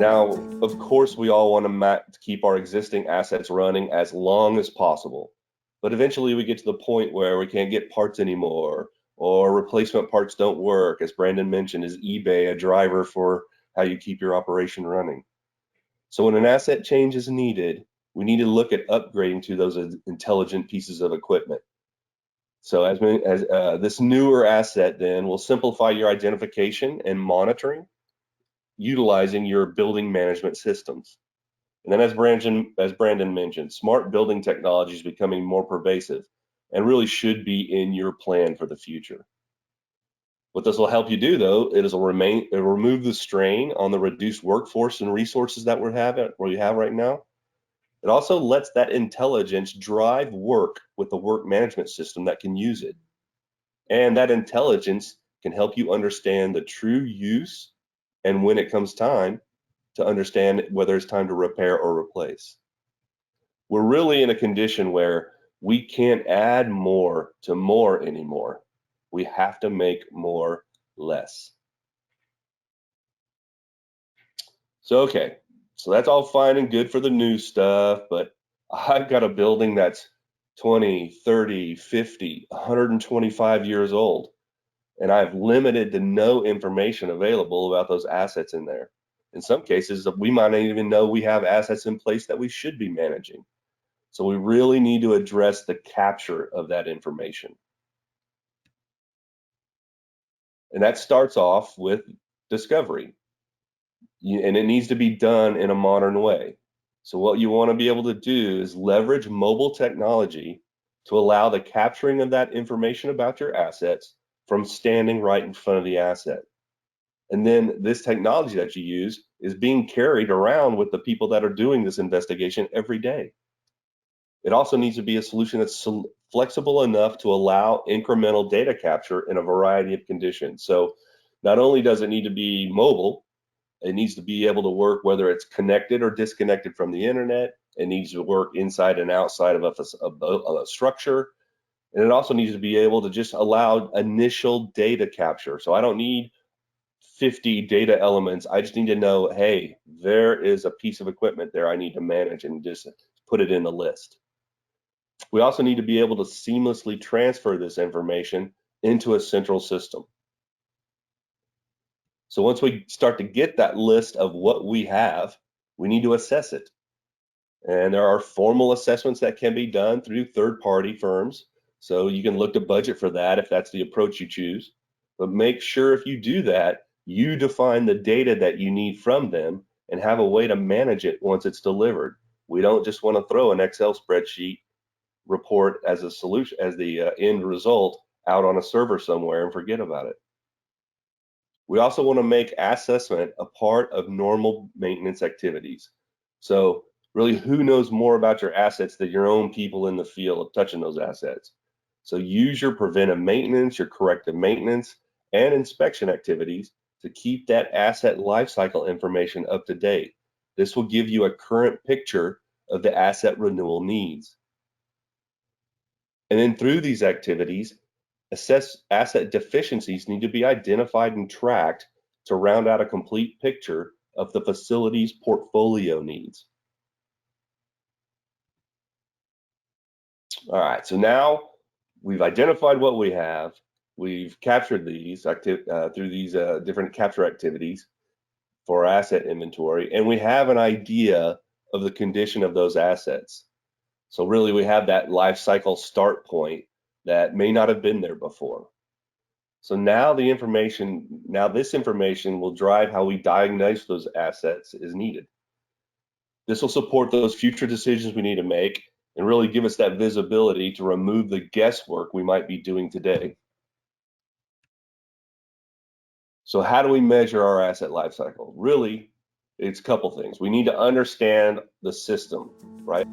Now, of course, we all want to keep our existing assets running as long as possible, but eventually we get to the point where we can't get parts anymore, or replacement parts don't work. As Brandon mentioned, is eBay a driver for how you keep your operation running? So when an asset change is needed, we need to look at upgrading to those intelligent pieces of equipment. So as this newer asset then will simplify your identification and monitoring, utilizing your building management systems. And then as Brandon mentioned, smart building technology is becoming more pervasive and really should be in your plan for the future. What this will help you do, though, it'll remove the strain on the reduced workforce and resources that we have right now. It also lets that intelligence drive work with the work management system that can use it. And that intelligence can help you understand the true use and when it comes time to understand whether it's time to repair or replace. We're really in a condition where we can't add more to more anymore. We have to make more less. Okay, so that's all fine and good for the new stuff, but I've got a building that's 20, 30, 50, 125 years old, and I have limited to no information available about those assets in there. In some cases, we might not even know we have assets in place that we should be managing. So we really need to address the capture of that information. And that starts off with discovery. And it needs to be done in a modern way. So what you want to be able to do is leverage mobile technology to allow the capturing of that information about your assets from standing right in front of the asset. And then this technology that you use is being carried around with the people that are doing this investigation every day. It also needs to be a solution that's flexible enough to allow incremental data capture in a variety of conditions. So not only does it need to be mobile, it needs to be able to work whether it's connected or disconnected from the internet. It needs to work inside and outside of a structure. And it also needs to be able to just allow initial data capture. So I don't need 50 data elements. I just need to know, hey, there is a piece of equipment there I need to manage and just put it in the list. We also need to be able to seamlessly transfer this information into a central system. So once we start to get that list of what we have, we need to assess it. And there are formal assessments that can be done through third-party firms. So you can look to budget for that if that's the approach you choose. But make sure if you do that, you define the data that you need from them and have a way to manage it once it's delivered. We don't just want to throw an Excel spreadsheet report as a solution, as the end result out on a server somewhere and forget about it. We also want to make assessment a part of normal maintenance activities. So really, who knows more about your assets than your own people in the field touching those assets? So use your preventive maintenance, your corrective maintenance, and inspection activities to keep that asset lifecycle information up to date. This will give you a current picture of the asset renewal needs. And then through these activities, asset deficiencies need to be identified and tracked to round out a complete picture of the facility's portfolio needs. All right, so now we've identified what we have. We've captured these through these different capture activities for our asset inventory, and we have an idea of the condition of those assets. So really, we have that life cycle start point that may not have been there before. So now this information will drive how we diagnose those assets as needed. This will support those future decisions we need to make and really give us that visibility to remove the guesswork we might be doing today. So how do we measure our asset life cycle? Really, it's a couple things. We need to understand the system, right?